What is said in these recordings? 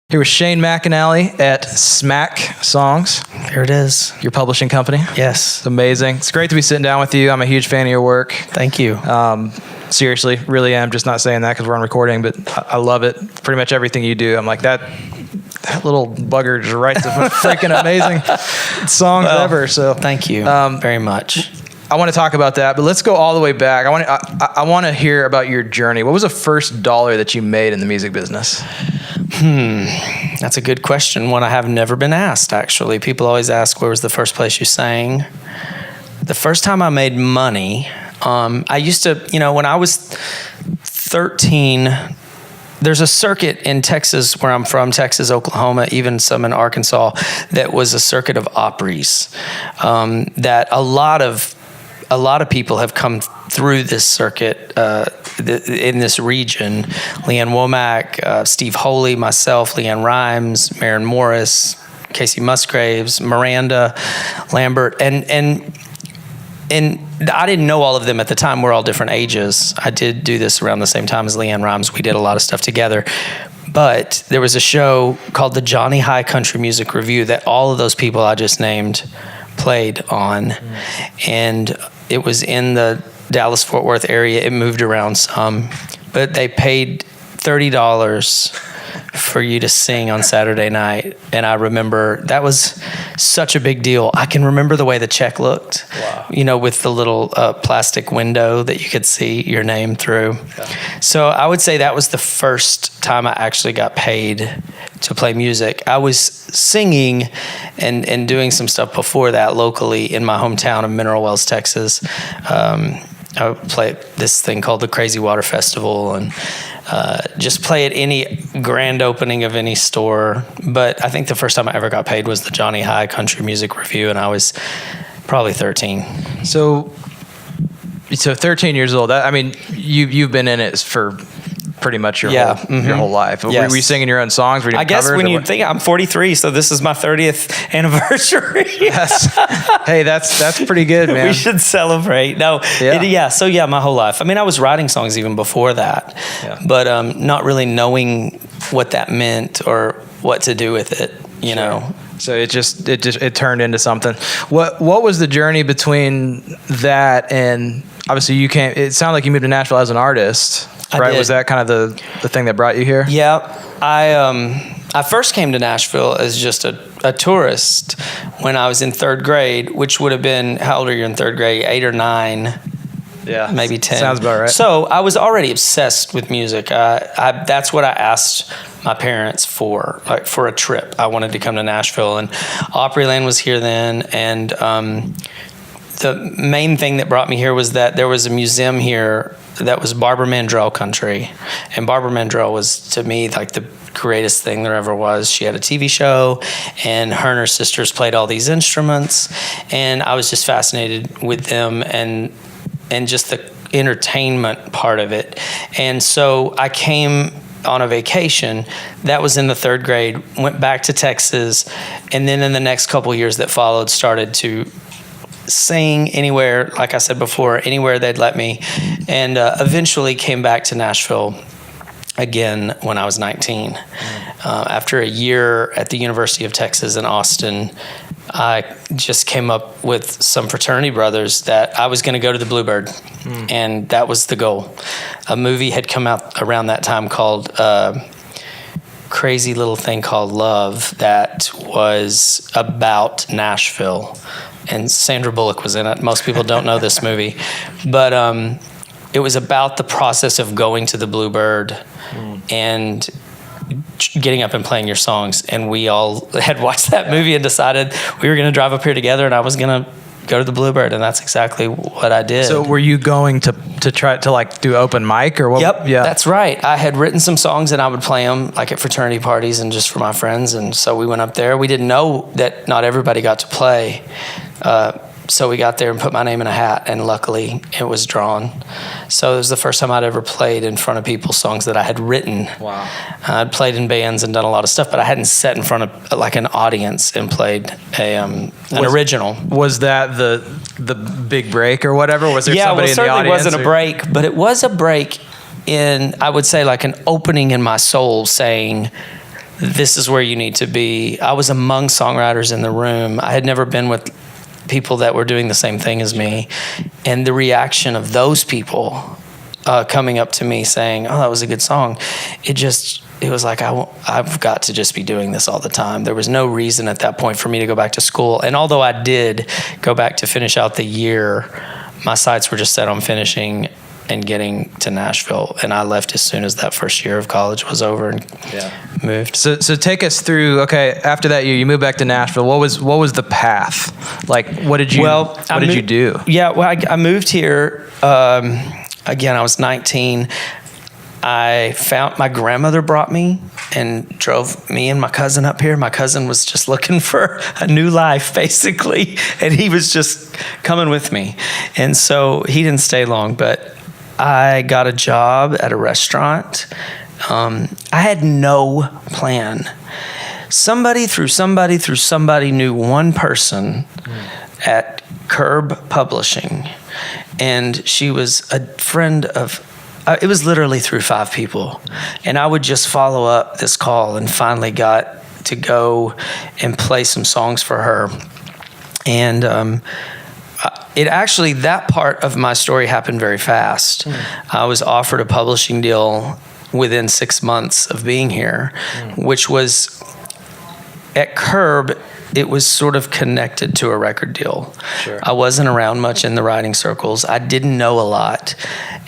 Here with Shane McAnally at Smack Songs. Here it is. Your publishing company. Yes. It's amazing. It's great to be sitting down with you. I'm a huge fan of your work. Thank you. Seriously, really am. Just not saying that because we're on recording, but I love it. Pretty much everything you do. I'm like, that little bugger just writes the freaking amazing songs ever. So thank you very much. I want to talk about that, but let's go all the way back. I want to hear about your journey. What was the first dollar that you made in the music business? That's a good question. One I have never been asked, actually. People always ask, where was the first place you sang? The first time I made money, I used to, when I was 13, there's a circuit in Texas, where I'm from, Texas, Oklahoma, even some in Arkansas, that was a circuit of Opries, that a lot of people have come through this circuit in this region. Leanne Womack, Steve Holy, myself, Leanne Rimes, Maren Morris, Kacey Musgraves, Miranda Lambert, and I didn't know all of them at the time. We're all different ages. I did do this around the same time as Leanne Rimes. We did a lot of stuff together. But there was a show called the Johnny High Country Music Review that all of those people I just named played on. And it was in the Dallas-Fort Worth area. It moved around some. But they paid $30 for you to sing on Saturday night. And I remember that was such a big deal. I can remember the way the check looked. Wow. With the little plastic window that you could see your name through. Okay. So I would say that was the first time I actually got paid to play music. I was singing and doing some stuff before that locally in my hometown of Mineral Wells, Texas. I would play this thing called the Crazy Water Festival and just play at any grand opening of any store. But I think the first time I ever got paid was the Johnny High Country Music Review, and I was probably 13. So 13 years old. You've been in it for pretty much your whole life. Yes. Were you singing your own songs? Were you doing I guess covers, when you think I'm 43, so this is my 30th anniversary. Hey, that's pretty good, man. We should celebrate. No, my whole life. I was writing songs even before that, but not really knowing what that meant or what to do with it. Know. So it turned into something. What was the journey between that and obviously you came? It sounded like you moved to Nashville as an artist. Right? Was that kind of the thing that brought you here? Yeah. I first came to Nashville as just a tourist when I was in third grade, which would have been, how old are you in third grade? 8 or 9. Yeah. Maybe 10. Sounds about right. So I was already obsessed with music. That's what I asked my parents for a trip. I wanted to come to Nashville, and Opryland was here then, and the main thing that brought me here was that there was a museum here that was Barbara Mandrell country. And Barbara Mandrell was, to me, like the greatest thing there ever was. She had a TV show, and her sisters played all these instruments. And I was just fascinated with them and just the entertainment part of it. And so I came on a vacation. That was in the third grade, went back to Texas, and then in the next couple of years that followed, started to sing anywhere, like I said before, anywhere they'd let me, and eventually came back to Nashville again when I was 19. After a year at the University of Texas in Austin, I just came up with some fraternity brothers that I was going to go to the Bluebird, and that was the goal. A movie had come out around that time called Crazy Little Thing Called Love that was about Nashville. And Sandra Bullock was in it. Most people don't know this movie. But it was about the process of going to the Bluebird and getting up and playing your songs. And we all had watched that movie and decided we were going to drive up here together, and I was going to go to the Bluebird, and that's exactly what I did. So were you going to try to do open mic or what? Yep, yeah. That's right. I had written some songs and I would play them at fraternity parties and just for my friends, and so we went up there. We didn't know that not everybody got to play. So we got there and put my name in a hat, and luckily it was drawn. So it was the first time I'd ever played in front of people songs that I had written. Wow. I'd played in bands and done a lot of stuff, but I hadn't sat in front of an audience and played an original. Was that the big break or whatever? Was there somebody in the audience? Yeah, well, it certainly wasn't a break, but it was a break in, I would say, an opening in my soul saying, this is where you need to be. I was among songwriters in the room. I had never been with people that were doing the same thing as me. And the reaction of those people coming up to me saying, oh, that was a good song. It was like, I've got to just be doing this all the time. There was no reason at that point for me to go back to school. And although I did go back to finish out the year, my sights were just set on finishing and getting to Nashville. And I left as soon as that first year of college was over and moved. So take us through, okay, after that year, you moved back to Nashville. What was the path? Like, what did you do? Yeah, well, I moved here, again, I was 19. I found my grandmother brought me and drove me and my cousin up here. My cousin was just looking for a new life, basically, and he was just coming with me. And so he didn't stay long, but I got a job at a restaurant. I had no plan. Somebody through somebody knew one person at Curb Publishing, and she was a friend of. It was literally through 5 people. And I would just follow up this call and finally got to go and play some songs for her. And that part of my story happened very fast. I was offered a publishing deal within 6 months of being here, which was at Curb. It was sort of connected to a record deal. Sure. I wasn't around much in the writing circles. I didn't know a lot.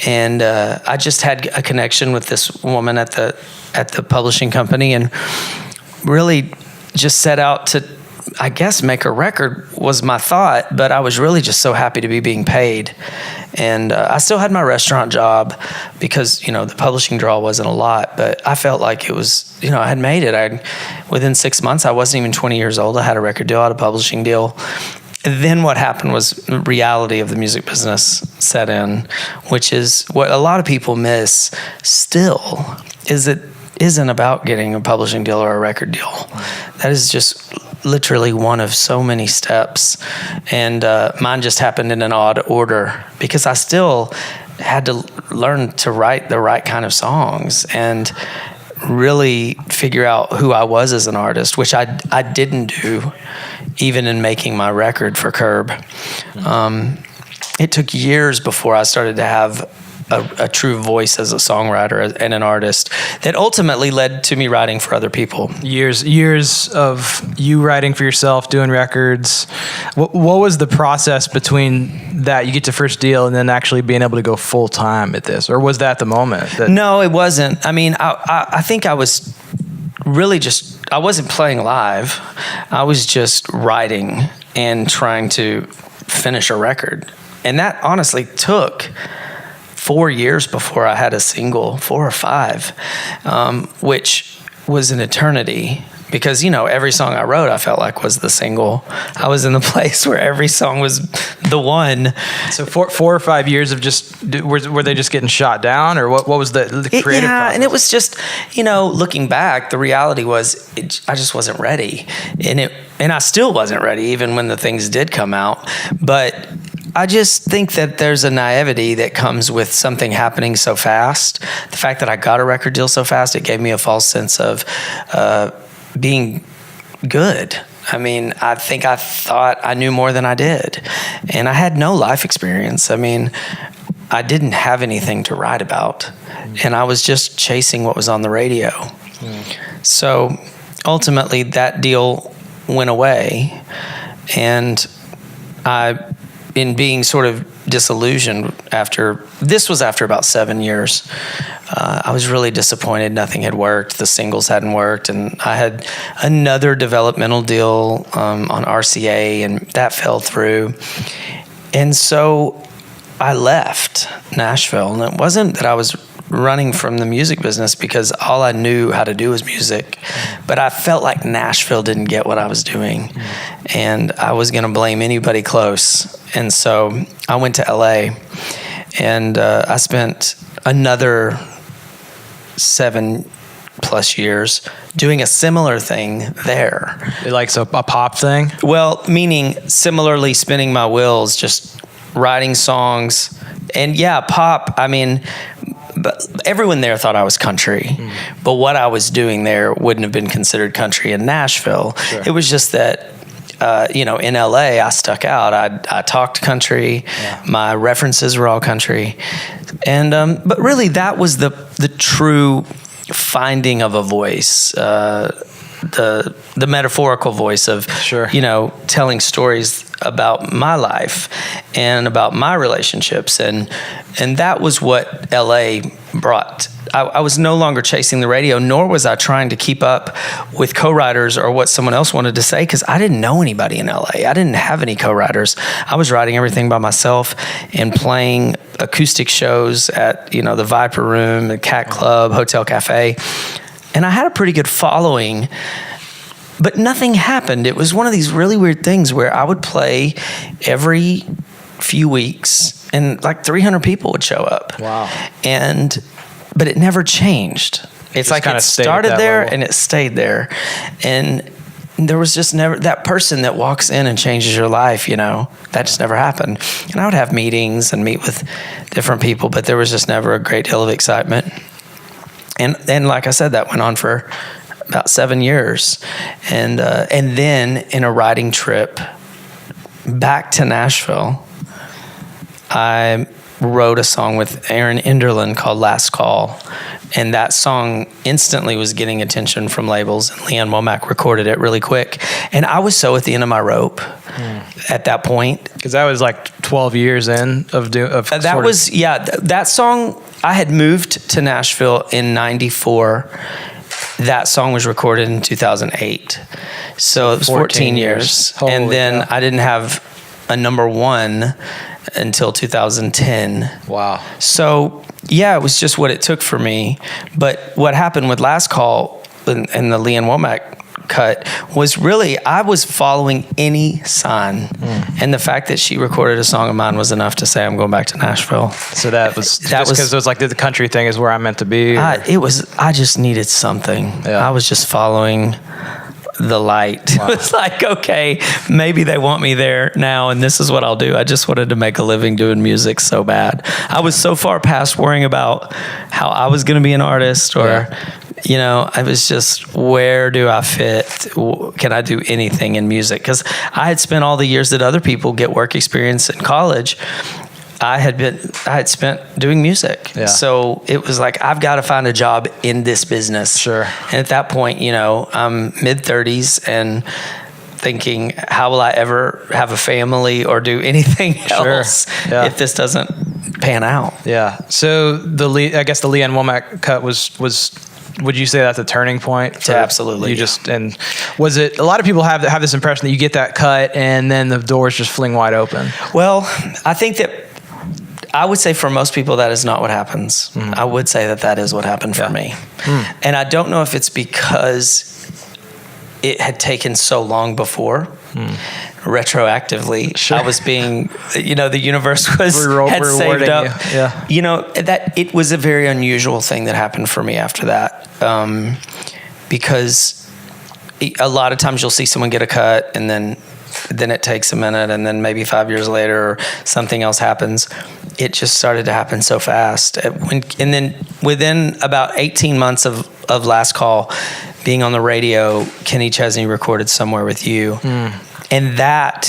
And I just had a connection with this woman at the publishing company and really just set out to, I guess, make a record was my thought, but I was really just so happy to be being paid. And I still had my restaurant job because, the publishing draw wasn't a lot, but I felt like it was, I had made it. Within 6 months, I wasn't even 20 years old. I had a record deal, I had a publishing deal. And then what happened was the reality of the music business set in, which is what a lot of people miss still, is it isn't about getting a publishing deal or a record deal. That is just literally one of so many steps. And mine just happened in an odd order because I still had to learn to write the right kind of songs and really figure out who I was as an artist, which I didn't do even in making my record for Curb. It took years before I started to have a true voice as a songwriter and an artist that ultimately led to me writing for other people. Years of you writing for yourself, doing records. What was the process between that, you get to first deal, and then actually being able to go full time at this? Or was that the moment? No, it wasn't. I mean, I think I was really I wasn't playing live. I was just writing and trying to finish a record. And that honestly took 4 years before I had a single, 4 or 5, which was an eternity because, every song I wrote, I felt like was the single. I was in the place where every song was the one. So 4 or 5 years of were they just getting shot down, or what was the creative process? And it was just, looking back, the reality was I just wasn't ready. And I still wasn't ready even when the things did come out. But I just think that there's a naivety that comes with something happening so fast. The fact that I got a record deal so fast, it gave me a false sense of being good. I mean, I think I thought I knew more than I did. And I had no life experience. I mean, I didn't have anything to write about. And I was just chasing what was on the radio. So ultimately, that deal went away. And in being sort of disillusioned after about 7 years, I was really disappointed. Nothing had worked. The singles hadn't worked. And I had another developmental deal on RCA, and that fell through. And so I left Nashville. And it wasn't that I was running from the music business because all I knew how to do was music, but I felt like Nashville didn't get what I was doing, and I was going to blame anybody close. And so I went to LA, and I spent another 7+ years doing a similar thing there. Like a pop thing? Well, meaning similarly spinning my wheels, just writing songs. And yeah, pop, I mean, but everyone there thought I was country, but what I was doing there wouldn't have been considered country in Nashville. Sure. It was just that, in LA, I stuck out. I talked country. Yeah. My references were all country. And, but really that was the true finding of a voice, the metaphorical voice of, sure. Telling stories about my life and about my relationships. And that was what LA brought. I was no longer chasing the radio, nor was I trying to keep up with co-writers or what someone else wanted to say, because I didn't know anybody in LA. I didn't have any co-writers. I was writing everything by myself and playing acoustic shows at, the Viper Room, the Cat Club, Hotel Cafe. And I had a pretty good following, but nothing happened. It was one of these really weird things where I would play every few weeks and like 300 people would show up. Wow. But it never changed. It's like it started there and it stayed there. And there was just never that person that walks in and changes your life, that just never happened. And I would have meetings and meet with different people, but there was just never a great deal of excitement. And like I said, that went on for about 7 years. And then in a writing trip back to Nashville, I wrote a song with Aaron Enderlin called Last Call. And that song instantly was getting attention from labels. And Leanne Womack recorded it really quick. And I was so at the end of my rope at that point. Because that was like 12 years in of that song, I had moved to Nashville in 94. That song was recorded in 2008. So it was 14 years. And then I didn't have a number one until 2010. Wow. So it was just what it took for me. But what happened with Last Call and the Leanne Womack cut was really, I was following any sign. And the fact that she recorded a song of mine was enough to say I'm going back to Nashville. So that was because it was like the country thing is where I'm meant to be? I just needed something. Yeah. I was just following the light. Wow. It was like, okay, maybe they want me there now and this is what I'll do. I just wanted to make a living doing music so bad. I was so far past worrying about how I was going to be an artist or, I was just, where do I fit? Can I do anything in music? Because I had spent all the years that other people get work experience in college. I had spent doing music. Yeah. So it was like, I've got to find a job in this business. Sure. And at that point, I'm mid-30s and thinking, how will I ever have a family or do anything else if this doesn't pan out? Yeah. So I guess the Leanne Womack cut was would you say that's a turning point? Absolutely. And was it, a lot of people have this impression that you get that cut and then the doors just fling wide open? Well, I think that I would say for most people that is not what happens. I would say that is what happened for me. And I don't know if it's because it had taken so long before. Retroactively, sure. I was being, the universe had saved up. That it was a very unusual thing that happened for me after that, because a lot of times you'll see someone get a cut and then it takes a minute and then maybe 5 years later something else happens. It just started to happen so fast. And then within about 18 months of Last Call being on the radio, Kenny Chesney recorded Somewhere With You. And that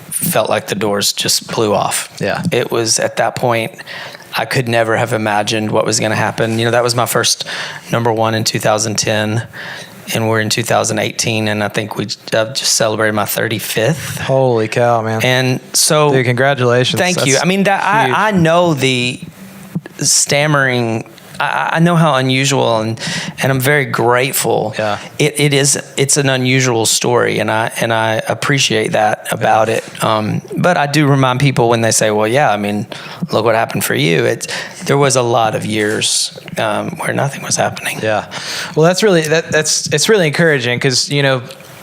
felt like the doors just blew off. Yeah. It was at that point, I could never have imagined what was going to happen. That was my first number one in 2010. And we're in 2018, and I think we just celebrated my 35th. Holy cow, man. And so... Dude, congratulations. Thank you. I mean, I know the stammering... I know how unusual, and I'm very grateful. Yeah. It's an unusual story, and I appreciate that about it. But I do remind people when they say, well, yeah, I mean, look what happened for you. There was a lot of years where nothing was happening. Yeah. Well, that's really, it's really encouraging because,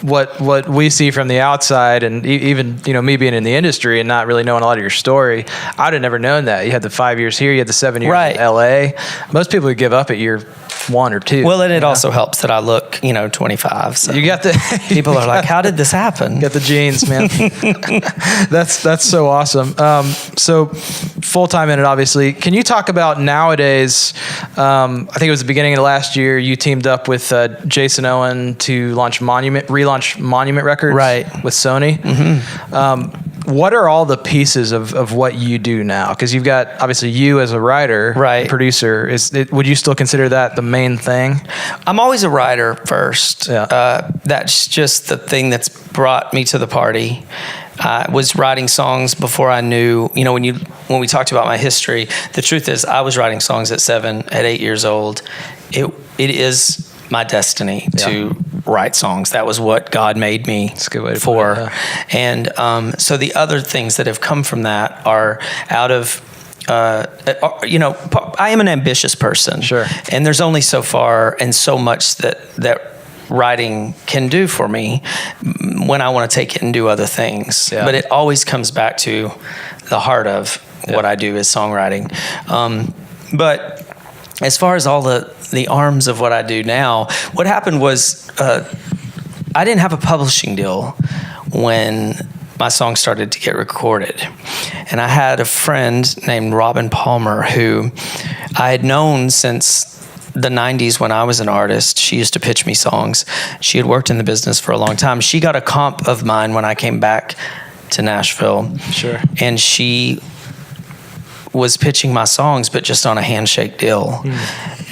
what we see from the outside, and even me being in the industry and not really knowing a lot of your story, I'd have never known that. You had the 5 years here, you had the 7 years in LA. Most people would give up at year one or two. Well, and it also helps that I look, 25. So you got the people are like, how did this happen? Got the genes, man. That's so awesome. So full-time in it, obviously. Can you talk about nowadays, I think it was the beginning of last year, you teamed up with Jason Owen to relaunch Monument Records right. with Sony. Mm-hmm. What are all the pieces of what you do now? Because you've got, obviously, you as a writer, right. producer. Would you still consider that the main thing? I'm always a writer first. Yeah. That's just the thing that's brought me to the party. I was writing songs before I knew, when we talked about my history, the truth is I was writing songs at 7, at 8 years old. It is my destiny to write songs. That was what God made me for. And so the other things that have come from that are out of, I am an ambitious person. Sure. And there's only so far and so much that writing can do for me when I want to take it and do other things. Yeah. But it always comes back to the heart of what I do is songwriting. But as far as all the arms of what I do now, what happened was I didn't have a publishing deal when my song started to get recorded. And I had a friend named Robin Palmer who I had known since the 90s when I was an artist. She used to pitch me songs. She had worked in the business for a long time. She got a comp of mine when I came back to Nashville. Sure. And she was pitching my songs, but just on a handshake deal.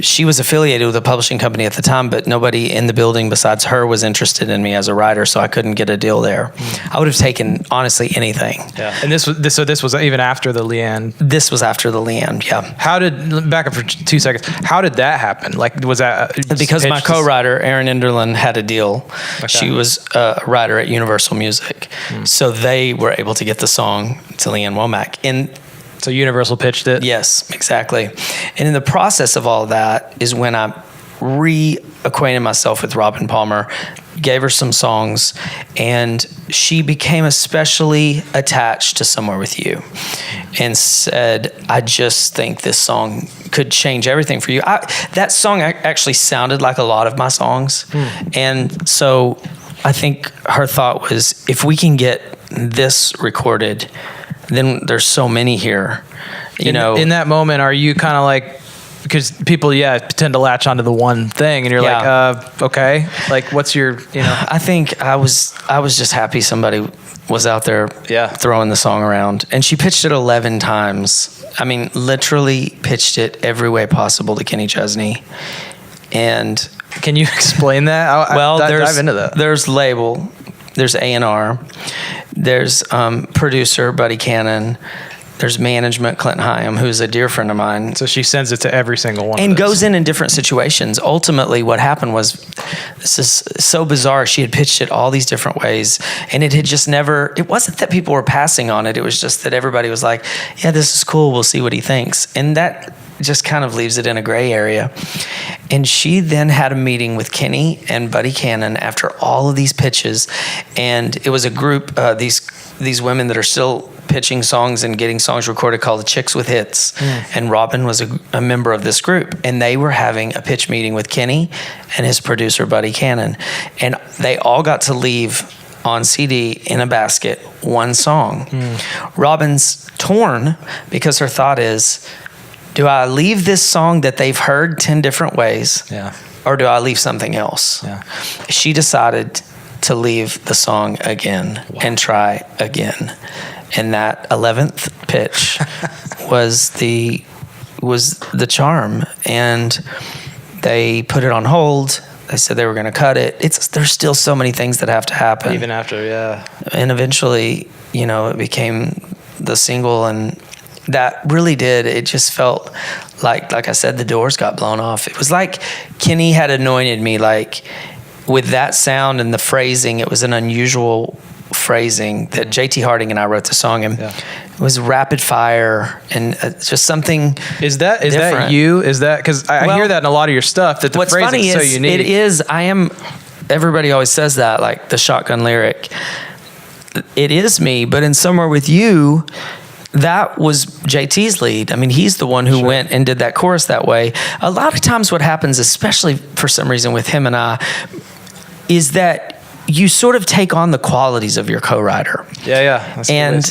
She was affiliated with a publishing company at the time, but nobody in the building besides her was interested in me as a writer, so I couldn't get a deal there. I would have taken, honestly, anything. Yeah. And this was even after the Leanne. This was after the Leanne, yeah. Back up for 2 seconds, how did that happen? Like, was that... Because my co-writer, Erin Enderlin, had a deal. Okay. She was a writer at Universal Music. So they were able to get the song to Leanne Womack. And so Universal pitched it? Yes, exactly. And in the process of all that is when I reacquainted myself with Robin Palmer, gave her some songs, and she became especially attached to Somewhere With You and said, I just think this song could change everything for you. That song actually sounded like a lot of my songs. And so I think her thought was, if we can get this recorded, then there's so many here, In that moment, are you kind of like, because people, tend to latch onto the one thing, and you're like, okay, like, what's your, I think I was just happy somebody was out there throwing the song around. And she pitched it 11 times. I mean, literally pitched it every way possible to Kenny Chesney. And can you explain that? Dive into that. There's label. There's A&R, there's producer Buddy Cannon, there's management Clinton Hyam, who's a dear friend of mine. So she sends it to every single one. And goes in different situations. Ultimately, what happened was, this is so bizarre. She had pitched it all these different ways, and it had just never. It wasn't that people were passing on it. It was just that everybody was like, "Yeah, this is cool. We'll see what he thinks," and that just kind of leaves it in a gray area. And she then had a meeting with Kenny and Buddy Cannon after all of these pitches, and it was a group, these women that are still pitching songs and getting songs recorded called the Chicks with Hits. And Robin was a member of this group, and they were having a pitch meeting with Kenny and his producer Buddy Cannon, and they all got to leave on CD in a basket one song. Robin's torn because her thought is, do I leave this song that they've heard 10 different ways? Or do I leave something else? She decided to leave the song again and try again. And that 11th pitch was the charm. And they put it on hold. They said they were going to cut it. There's still so many things that have to happen. Even after, And eventually, it became the single, and that really did. It just felt like I said, the doors got blown off. It was like Kenny had anointed me, like with that sound and the phrasing. It was an unusual phrasing that JT Harding and I wrote the song, and it was rapid fire and just something. Is that you? Is that because I hear that in a lot of your stuff, that the phrasing is so unique. It is. Everybody always says that, like the shotgun lyric. It is me, but in Somewhere With You, that was JT's lead. I mean, he's the one who went and did that chorus that way. A lot of times what happens, especially for some reason with him and I, is that you sort of take on the qualities of your co-writer. Yeah. That's and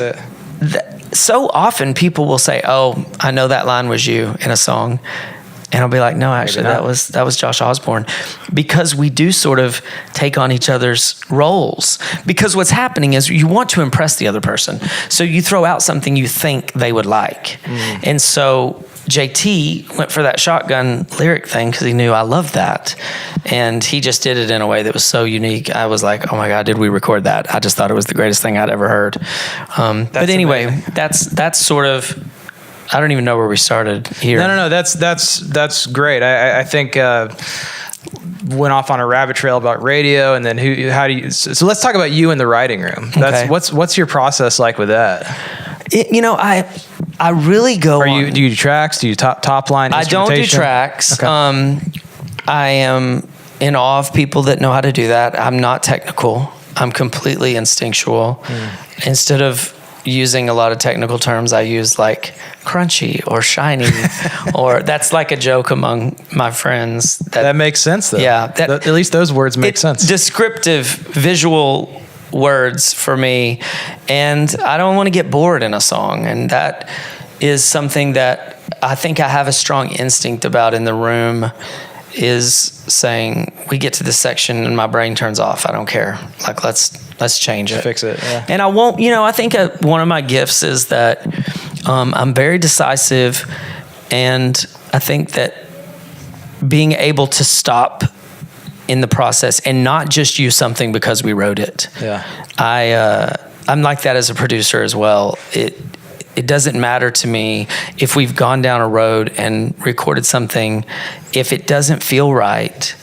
so often people will say, oh, I know that line was you in a song. And I'll be like, no, actually, that was Josh Osborne. Because we do sort of take on each other's roles. Because what's happening is you want to impress the other person. So you throw out something you think they would like. And so JT went for that shotgun lyric thing because he knew I loved that. And he just did it in a way that was so unique. I was like, oh my God, did we record that? I just thought it was the greatest thing I'd ever heard. But anyway, amazing. That's sort of... I don't even know where we started here. No. That's great. I think went off on a rabbit trail about radio, and then how do you? So let's talk about you in the writing room. That's what's your process like with that? I really go. Do you do tracks? Do you top line? I don't do tracks. Okay. I am in awe of people that know how to do that. I'm not technical. I'm completely instinctual. Instead of using a lot of technical terms, I use like crunchy or shiny, or that's like a joke among my friends. That makes sense, though. Yeah. At least those words make sense. Descriptive, visual words for me. And I don't want to get bored in a song. And that is something that I think I have a strong instinct about in the room, is saying, we get to this section and my brain turns off. I don't care. Like, let's change it. Fix it, yeah. And I won't, I think one of my gifts is that I'm very decisive, and I think that being able to stop in the process and not just use something because we wrote it. Yeah. I'm like that as a producer as well. It doesn't matter to me if we've gone down a road and recorded something. If it doesn't feel right,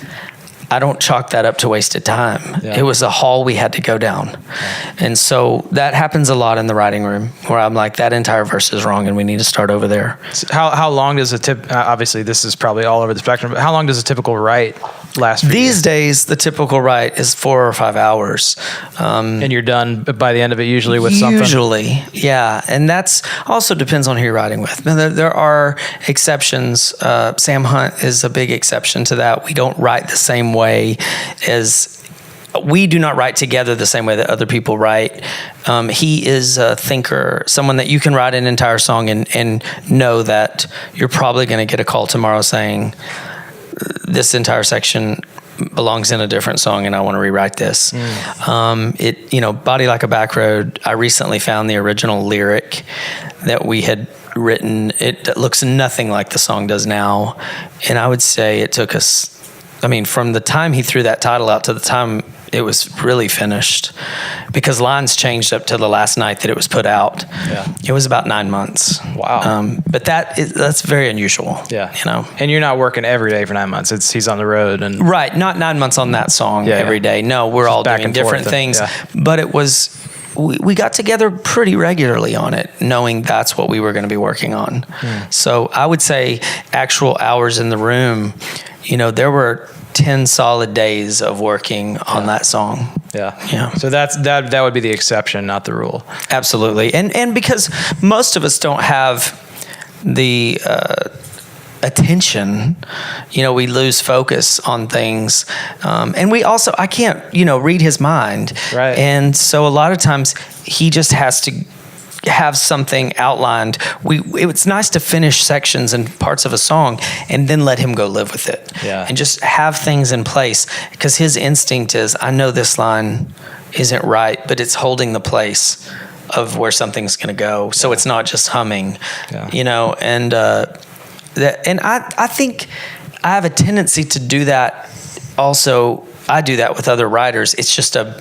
I don't chalk that up to wasted time. Yeah. It was a hall we had to go down. Yeah. And so that happens a lot in the writing room, where I'm like, that entire verse is wrong and we need to start over there. So how long does obviously this is probably all over the spectrum, but how long does a typical write last for These days, the typical write is 4 or 5 hours. And you're done by the end of it usually with something? Usually, yeah. And that's also depends on who you're writing with. There are exceptions. Sam Hunt is a big exception to that. We don't write the same way we do not write together the same way that other people write. He is a thinker, someone that you can write an entire song and know that you're probably going to get a call tomorrow saying, this entire section belongs in a different song and I want to rewrite this. Body Like a Back Road, I recently found the original lyric that we had written. It looks nothing like the song does now. And I would say it took us, from the time he threw that title out to the time it was really finished, because lines changed up to the last night that it was put out. Yeah. It was about 9 months. Wow. But that's very unusual. Yeah. And you're not working every day for 9 months. He's on the road and right. Not 9 months on that song every day. No, we're all doing different things. But it was, we got together pretty regularly on it, knowing that's what we were going to be working on. So I would say actual hours in the room, there were 10 solid days of working on that song. Yeah. So that would be the exception, not the rule. Absolutely. And because most of us don't have the attention, we lose focus on things. And we also, I can't, read his mind. Right. And so a lot of times he just has to have something outlined. It's nice to finish sections and parts of a song and then let him go live with it. Yeah. And just have things in place, because his instinct is, I know this line isn't right, but it's holding the place of where something's going to go. So it's not just humming, and I think I have a tendency to do that also. I do that with other writers. It's just a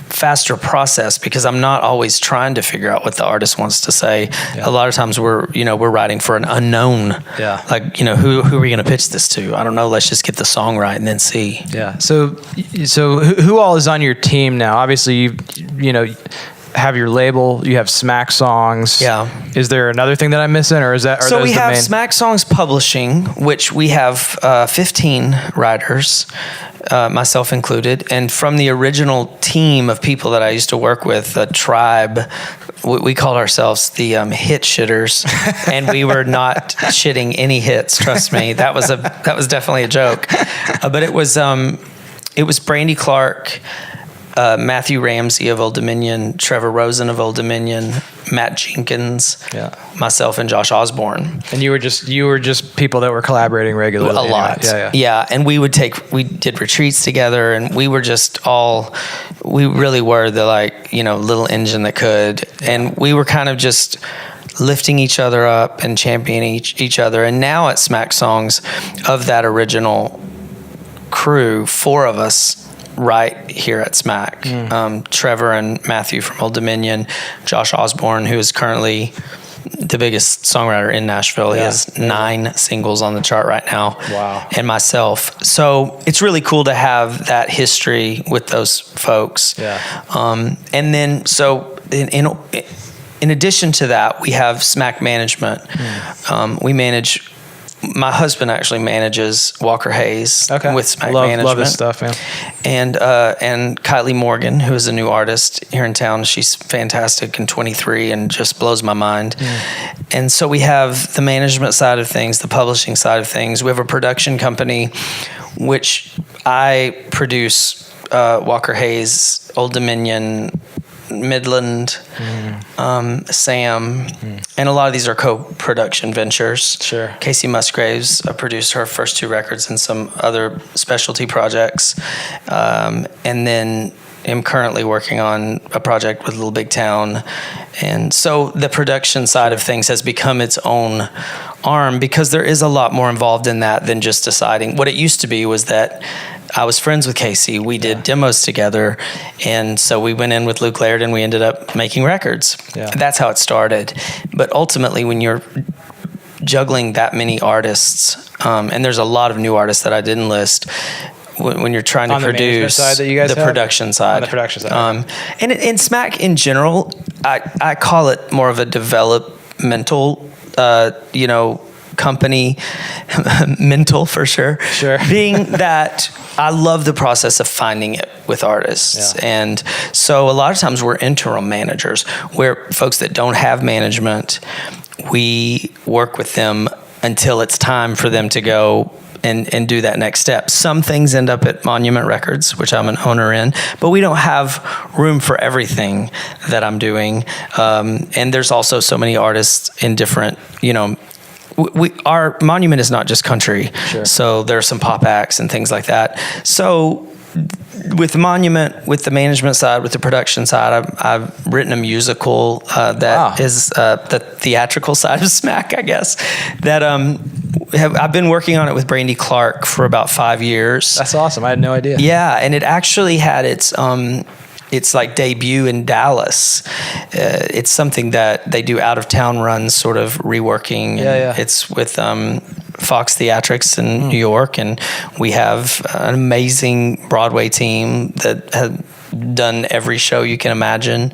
faster process because I'm not always trying to figure out what the artist wants to say. Yeah. A lot of times we're writing for an unknown. Yeah. Like, who are we going to pitch this to? I don't know. Let's just get the song right and then see. Yeah. So who all is on your team now? Obviously you have your label, you have Smack Songs. Yeah. Is there another thing that I'm missing, or is that? So we have Smack Songs Publishing, which we have 15 writers, myself included, and from the original team of people that I used to work with, a tribe we called ourselves the hit shitters, and we were not shitting any hits. Trust me, that was definitely a joke. But it was Brandy Clark, Matthew Ramsey of Old Dominion, Trevor Rosen of Old Dominion, Matt Jenkins, myself, and Josh Osborne. And you were just people that were collaborating regularly. A lot. Yeah. And we did retreats together, and we were we really were the little engine that could. And we were kind of just lifting each other up and championing each other. And now at Smack Songs, of that original crew, 4 of us right here at Smack. Trevor and Matthew from Old Dominion, Josh Osborne, who is currently the biggest songwriter in Nashville. He has 9 singles on the chart right now. Wow. And myself. So it's really cool to have that history with those folks. Yeah. And then, so in addition to that, we have Smack Management. My husband actually manages Walker Hayes with Smack Management. Love his stuff, man. And Kylie Morgan, who is a new artist here in town. She's fantastic and 23 and just blows my mind. And so we have the management side of things, the publishing side of things. We have a production company, which I produce Walker Hayes, Old Dominion, Midland, Sam, and a lot of these are co-production ventures. Sure. Kacey Musgraves produced her first 2 records and some other specialty projects, and then am currently working on a project with Little Big Town. And so the production side of things has become its own arm, because there is a lot more involved in that than just deciding. What it used to be was that I was friends with Kacey. We did demos together. And so we went in with Luke Laird and we ended up making records. Yeah. That's how it started. But ultimately, when you're juggling that many artists, and there's a lot of new artists that I didn't list, when you're trying to produce side that you guys the production side. On the production side. And in Smack in general, I call it more of a developmental, company, mental for sure. Being that I love the process of finding it with artists. And so a lot of times we're interim managers, where folks that don't have management, we work with them until it's time for them to go and do that next step. Some things end up at Monument Records, which I'm an owner in, but we don't have room for everything that I'm doing. And there's also so many artists in different, our Monument is not just country. So there are some pop acts and things like that. So with Monument, with the management side, with the production side, I've written a musical that is the theatrical side of Smack, I guess. That I've been working on it with Brandy Clark for about 5 years. That's awesome. I had no idea. Yeah, and it actually had its debut in Dallas. It's something that they do out of town runs, sort of reworking. It's with Fox Theatrics in New York, and we have an amazing Broadway team that has done every show you can imagine.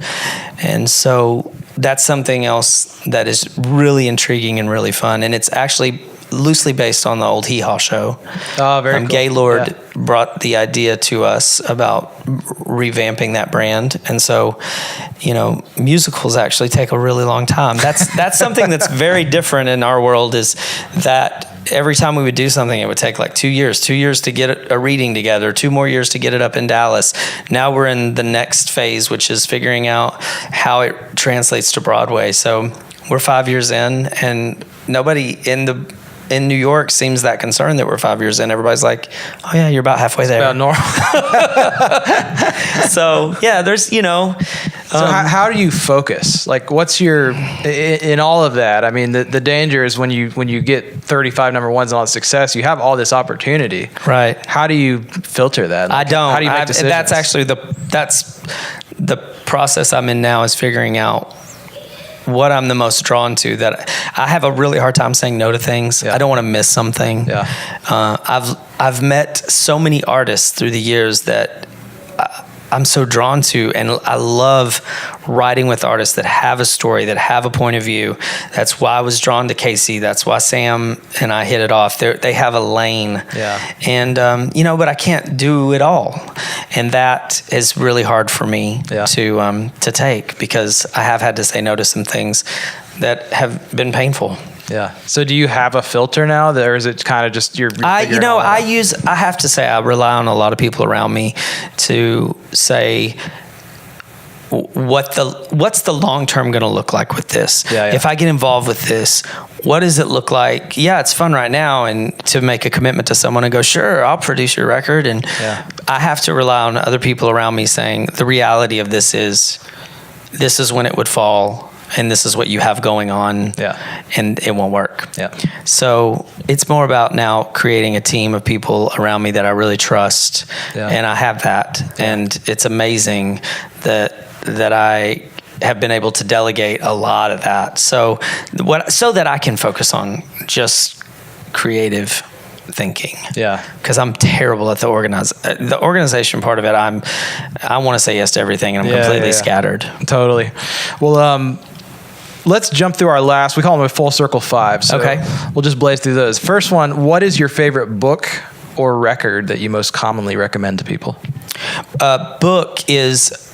And so that's something else that is really intriguing and really fun. And it's actually loosely based on the old Hee Haw show. Oh, very cool. Gaylord brought the idea to us about revamping that brand. And so, musicals actually take a really long time. That's something that's very different in our world, is that every time we would do something, it would take like 2 years to get a reading together, 2 more years to get it up in Dallas. Now we're in the next phase, which is figuring out how it translates to Broadway. So we're 5 years in, and nobody in New York seems that concerned that we're 5 years in. Everybody's like, oh yeah, you're about halfway there. About normal. So yeah, there's, So how do you focus? Like, what's your, in all of that? I mean, the danger is when you get 35 number ones and all the success, you have all this opportunity. Right. How do you filter that? I don't. How do you make decisions? That's actually that's the process I'm in now, is figuring out what I'm the most drawn to. That I have a really hard time saying no to things. I don't want to miss something. I've met so many artists through the years that I'm so drawn to, and I love writing with artists that have a story, that have a point of view. That's why I was drawn to Kacey. That's why Sam and I hit it off. They have a lane. And but I can't do it all. And that is really hard for me to take, because I have had to say no to some things that have been painful. Yeah. So do you have a filter now, or is it kind of just I have to say I rely on a lot of people around me to say, what's the long term going to look like with this? If I get involved with this, what does it look like? Yeah, it's fun right now, and to make a commitment to someone and go, sure, I'll produce your record. And I have to rely on other people around me saying, the reality of this is when it would fall, and this is what you have going on, and it won't work. So it's more about now creating a team of people around me that I really trust, and I have that, and it's amazing that I have been able to delegate a lot of that, so that I can focus on just creative thinking. Because I'm terrible at the organization part of it. I want to say yes to everything, and I'm completely scattered. Totally. Well, let's jump through our last, we call them a full circle 5. So we'll just blaze through those. First one, what is your favorite book or record that you most commonly recommend to people? Book is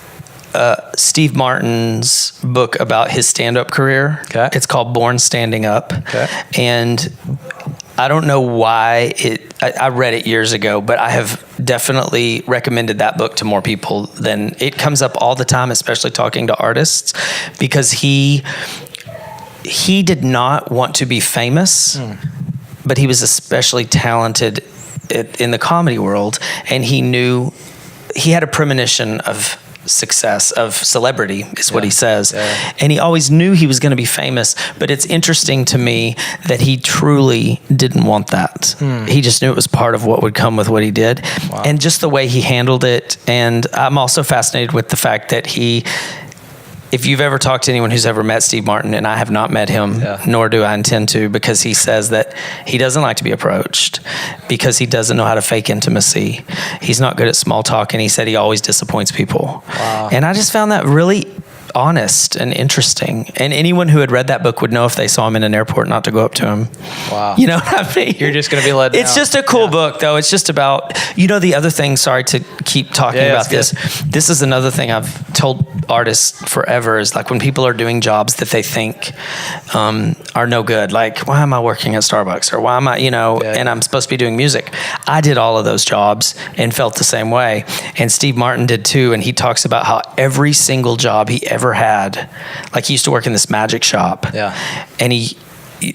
Steve Martin's book about his stand-up career. It's called Born Standing Up. And I don't know why I read it years ago, but I have definitely recommended that book to more people than it comes up all the time, especially talking to artists, because he did not want to be famous, but he was especially talented in the comedy world, and he had a premonition of success, of celebrity, is what he says. And he always knew he was going to be famous, but it's interesting to me that he truly didn't want that. He just knew it was part of what would come with what he did. And just the way he handled it. And I'm also fascinated with the fact that if you've ever talked to anyone who's ever met Steve Martin, and I have not met him, nor do I intend to, because he says that he doesn't like to be approached because he doesn't know how to fake intimacy. He's not good at small talk, and he said he always disappoints people. And I just found that really honest and interesting. And anyone who had read that book would know if they saw him in an airport not to go up to him. You know what I mean? You're just going to be let down. It's just a cool book, though. It's just about, the other thing, sorry to keep talking about this. This is another thing I've told artists forever, is like when people are doing jobs that they think are no good, like, why am I working at Starbucks? Or why am I, and I'm supposed to be doing music. I did all of those jobs and felt the same way. And Steve Martin did too. And he talks about how every single job he ever had, like he used to work in this magic shop, and he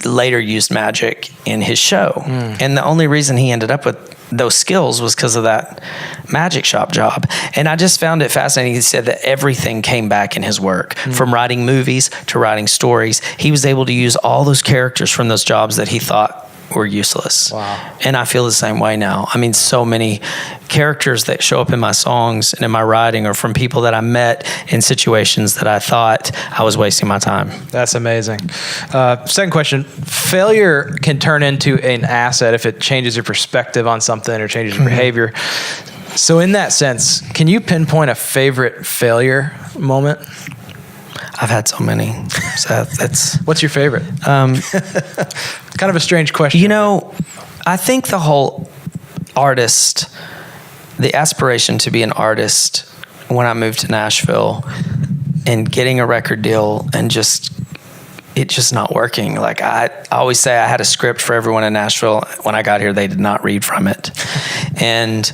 later used magic in his show, and the only reason he ended up with those skills was because of that magic shop job. And I just found it fascinating. He said that everything came back in his work, from writing movies to writing stories. He was able to use all those characters from those jobs that he thought were useless. And I feel the same way now. I mean, so many characters that show up in my songs and in my writing are from people that I met in situations that I thought I was wasting my time. That's amazing. Second question, failure can turn into an asset if it changes your perspective on something or changes your behavior. So in that sense, can you pinpoint a favorite failure moment? I've had so many, Seth. What's your favorite? Kind of a strange question. I think the whole artist, the aspiration to be an artist, when I moved to Nashville and getting a record deal and it just not working. Like I always say, I had a script for everyone in Nashville. When I got here, they did not read from it. And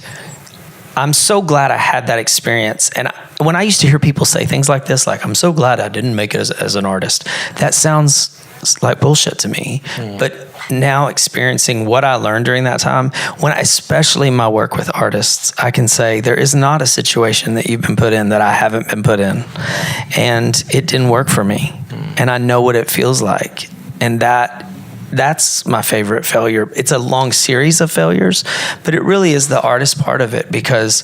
I'm so glad I had that experience. And when I used to hear people say things like this, like, I'm so glad I didn't make it as an artist, that sounds like bullshit to me. But now experiencing what I learned during that time, especially my work with artists, I can say there is not a situation that you've been put in that I haven't been put in. And it didn't work for me. And I know what it feels like. And that's my favorite failure. It's a long series of failures, but it really is the artist part of it, because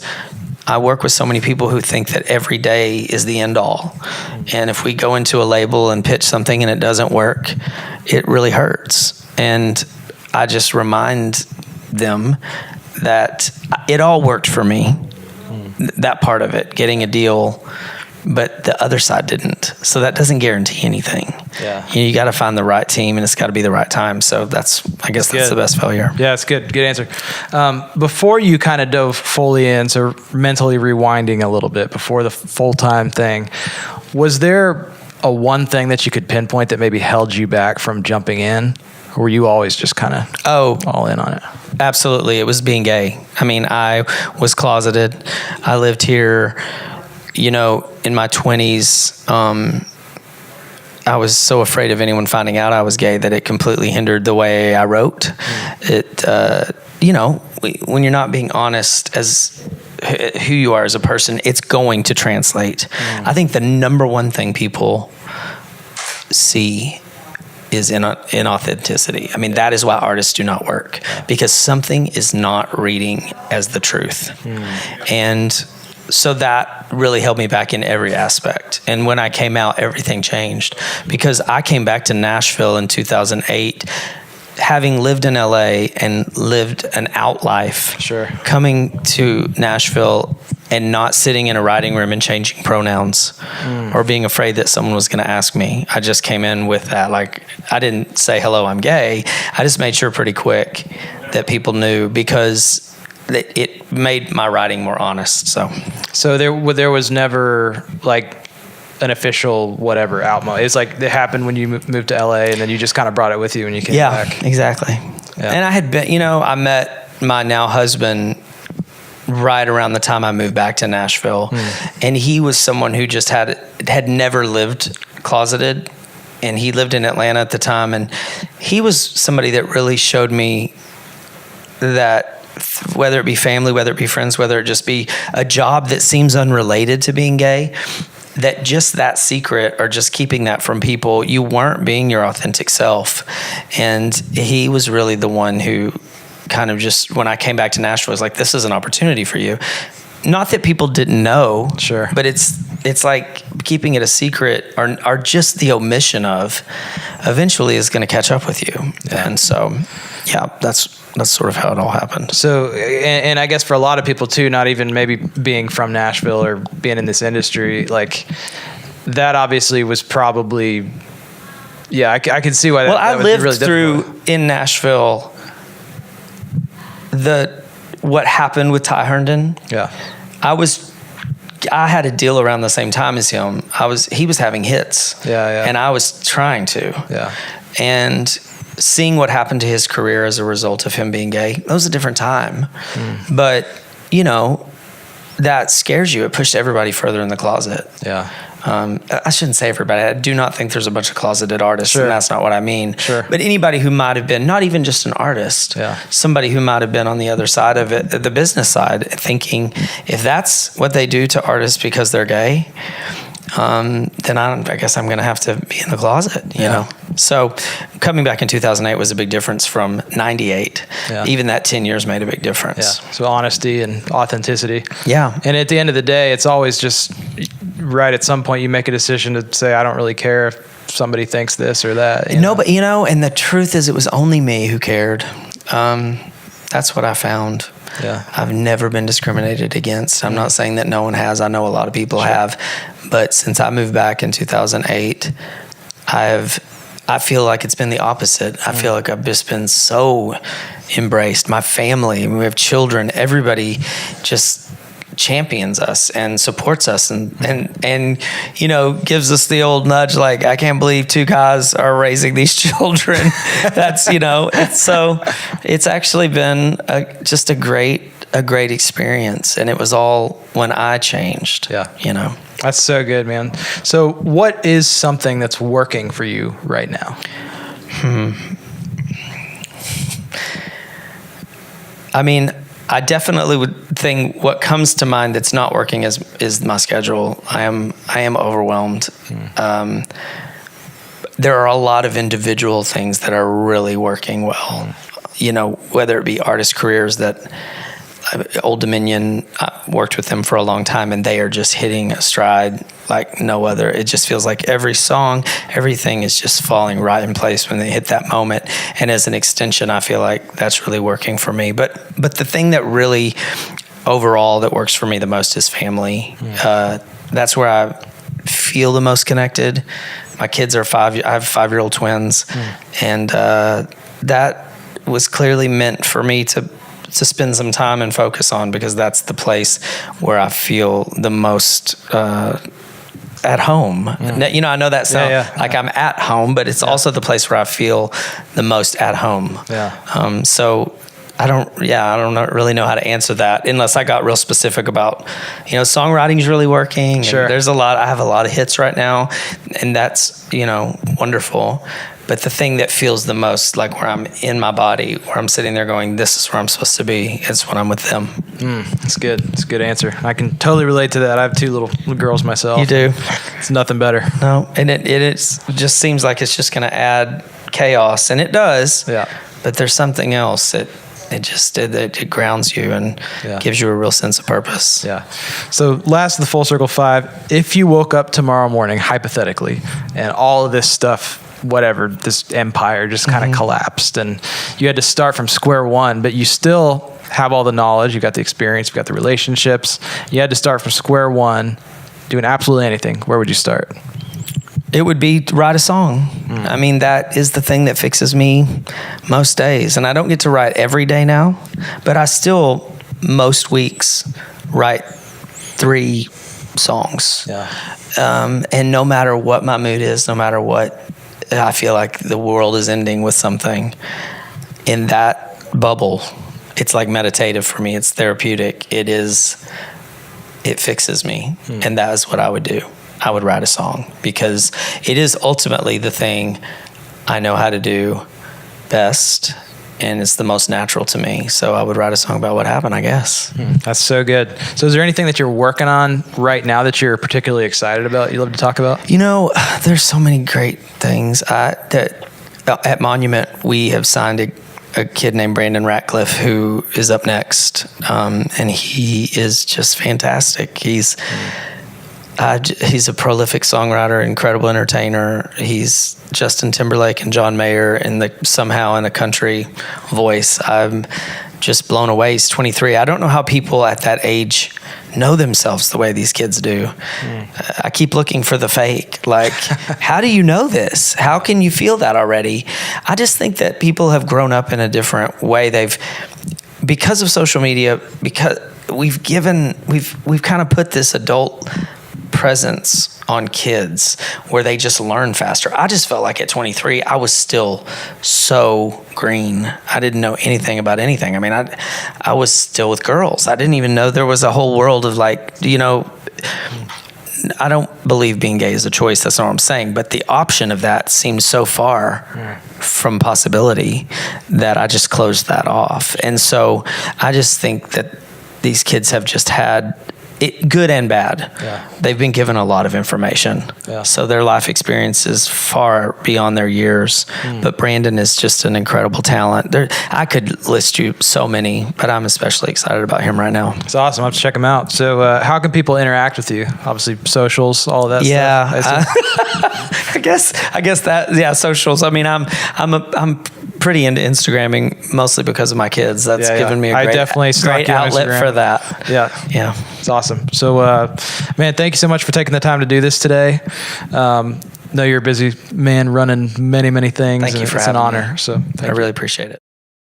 I work with so many people who think that every day is the end all. And if we go into a label and pitch something and it doesn't work, it really hurts. And I just remind them that it all worked for me. That part of it, getting a deal, but the other side didn't. So that doesn't guarantee anything. Yeah. You got to find the right team, and it's got to be the right time. So I guess that's the best failure. Yeah, it's good. Good answer. Before you kind of dove fully in, so mentally rewinding a little bit before the full-time thing, was there a one thing that you could pinpoint that maybe held you back from jumping in? Or were you always just kind of all in on it? Absolutely. It was being gay. I mean, I was closeted. I lived here, in my 20s. I was so afraid of anyone finding out I was gay that it completely hindered the way I wrote. It, when you're not being honest as who you are as a person, it's going to translate. I think the number one thing people see is inauthenticity. I mean, that is why artists do not work, because something is not reading as the truth. And so that really held me back in every aspect. And when I came out, everything changed, because I came back to Nashville in 2008, having lived in LA and lived an out life. Sure. Coming to Nashville and not sitting in a writing room and changing pronouns or being afraid that someone was going to ask me. I just came in with that. Like, I didn't say, hello, I'm gay. I just made sure pretty quick that people knew, because it made my writing more honest. So there was never like an official whatever outmo. It's like it happened when you moved to LA, and then you just kind of brought it with you when you came back. Yeah, exactly. Yeah. And I had been, I met my now husband right around the time I moved back to Nashville. And he was someone who just had never lived closeted, and he lived in Atlanta at the time. And he was somebody that really showed me that whether it be family, whether it be friends, whether it just be a job that seems unrelated to being gay, that just that secret or just keeping that from people, you weren't being your authentic self. And he was really the one who kind of just, when I came back to Nashville, was like, this is an opportunity for you. Not that people didn't know, sure, but it's like keeping it a secret or just the omission of eventually is going to catch up with you. Yeah. And so, that's sort of how it all happened. So, and I guess for a lot of people too, not even maybe being from Nashville or being in this industry, like that obviously was probably, I could see why that, I was lived really through in Nashville what happened with Ty Herndon. Yeah. I had a deal around the same time as him. He was having hits. Yeah. And I was trying to. Yeah. And seeing what happened to his career as a result of him being gay, that was a different time. But, that scares you. It pushed everybody further in the closet. Yeah. I shouldn't say everybody. I do not think there's a bunch of closeted artists, sure, and that's not what I mean. Sure. But anybody who might have been, not even just an artist, somebody who might have been on the other side of it, the business side, thinking if that's what they do to artists because they're gay, then I guess I'm going to have to be in the closet, you know? So coming back in 2008 was a big difference from 98. Yeah. Even that 10 years made a big difference. Yeah. So honesty and authenticity. Yeah. And at the end of the day, it's always just right at some point you make a decision to say, I don't really care if somebody thinks this or that. No, but and the truth is it was only me who cared. That's what I found. Yeah. I've never been discriminated against. I'm not saying that no one has. I know a lot of people have. But since I moved back in 2008, I feel like it's been the opposite. I feel like I've just been so embraced. My family, we have children, everybody just champions us and supports us and gives us the old nudge like, I can't believe two guys are raising these children. That's it's actually been just a great experience, and it was all when I changed. That's so good, man. So what is something that's working for you right now? I mean, I definitely would think what comes to mind that's not working is my schedule. I am overwhelmed. There are a lot of individual things that are really working well. Whether it be artist careers that Old Dominion, I worked with them for a long time, and they are just hitting a stride like no other. It just feels like every song, everything is just falling right in place when they hit that moment. And as an extension, I feel like that's really working for me. But the thing that really overall that works for me the most is family. That's where feel the most connected. My kids are I have 5-year-old twins, and that was clearly meant for me to spend some time and focus on, because that's the place where I feel the most at home. You know, I know that sounds like I'm at home, but it's also the place where I feel the most at home. So I don't really know how to answer that unless I got real specific about, songwriting's really working. Sure. And I have a lot of hits right now, and that's, wonderful. But the thing that feels the most like where I'm in my body, where I'm sitting there going, this is where I'm supposed to be, is when I'm with them. That's good. That's a good answer. I can totally relate to that. I have 2 little girls myself. You do? It's nothing better. No, and it just seems like it's just going to add chaos, and it does. Yeah. But there's something else that it grounds you and gives you a real sense of purpose. Yeah. So last of the Full Circle 5, if you woke up tomorrow morning, hypothetically, and all of this stuff, whatever, this empire just kind of collapsed, and you had to start from square one, but you still have all the knowledge, you got the experience, you got the relationships, you had to start from square one, doing absolutely anything, where would you start? It would be to write a song. I mean, that is the thing that fixes me most days. And I don't get to write every day now, but I still, most weeks, write 3 songs. Yeah. And no matter what my mood is, no matter what I feel like the world is ending with something, in that bubble, it's like meditative for me. It's therapeutic. It fixes me. And that is what I would do. I would write a song, because it is ultimately the thing I know how to do best, and it's the most natural to me. So I would write a song about what happened, I guess. That's so good. So is there anything that you're working on right now that you're particularly excited about, you love to talk about? There's so many great things. At Monument, we have signed a kid named Brandon Ratcliffe, who is up next, and he is just fantastic. He's a prolific songwriter, incredible entertainer. He's Justin Timberlake and John Mayer somehow in a country voice. I'm just blown away. He's 23. I don't know how people at that age know themselves the way these kids do. I keep looking for the fake. Like, how do you know this? How can you feel that already? I just think that people have grown up in a different way. Because of social media, because we've kind of put this adult presence on kids where they just learn faster. I just felt like at 23, I was still so green. I didn't know anything about anything. I mean, I was still with girls. I didn't even know there was a whole world of I don't believe being gay is a choice. That's not what I'm saying. But the option of that seems so far from possibility that I just closed that off. And so I just think that these kids have just had it, good and bad. Yeah. They've been given a lot of information. Yeah. So their life experience is far beyond their years. But Brandon is just an incredible talent. I could list you so many, but I'm especially excited about him right now. It's awesome. I'll have to check him out. So how can people interact with you? Obviously socials, all of that stuff. I guess that, socials. I mean, I'm pretty into Instagramming, mostly because of my kids. That's given me a great outlet for that. Yeah. It's awesome. So, man, thank you so much for taking the time to do this today. Know you're a busy man running many, many things. Thank you for having me. It's an honor. So I really appreciate it.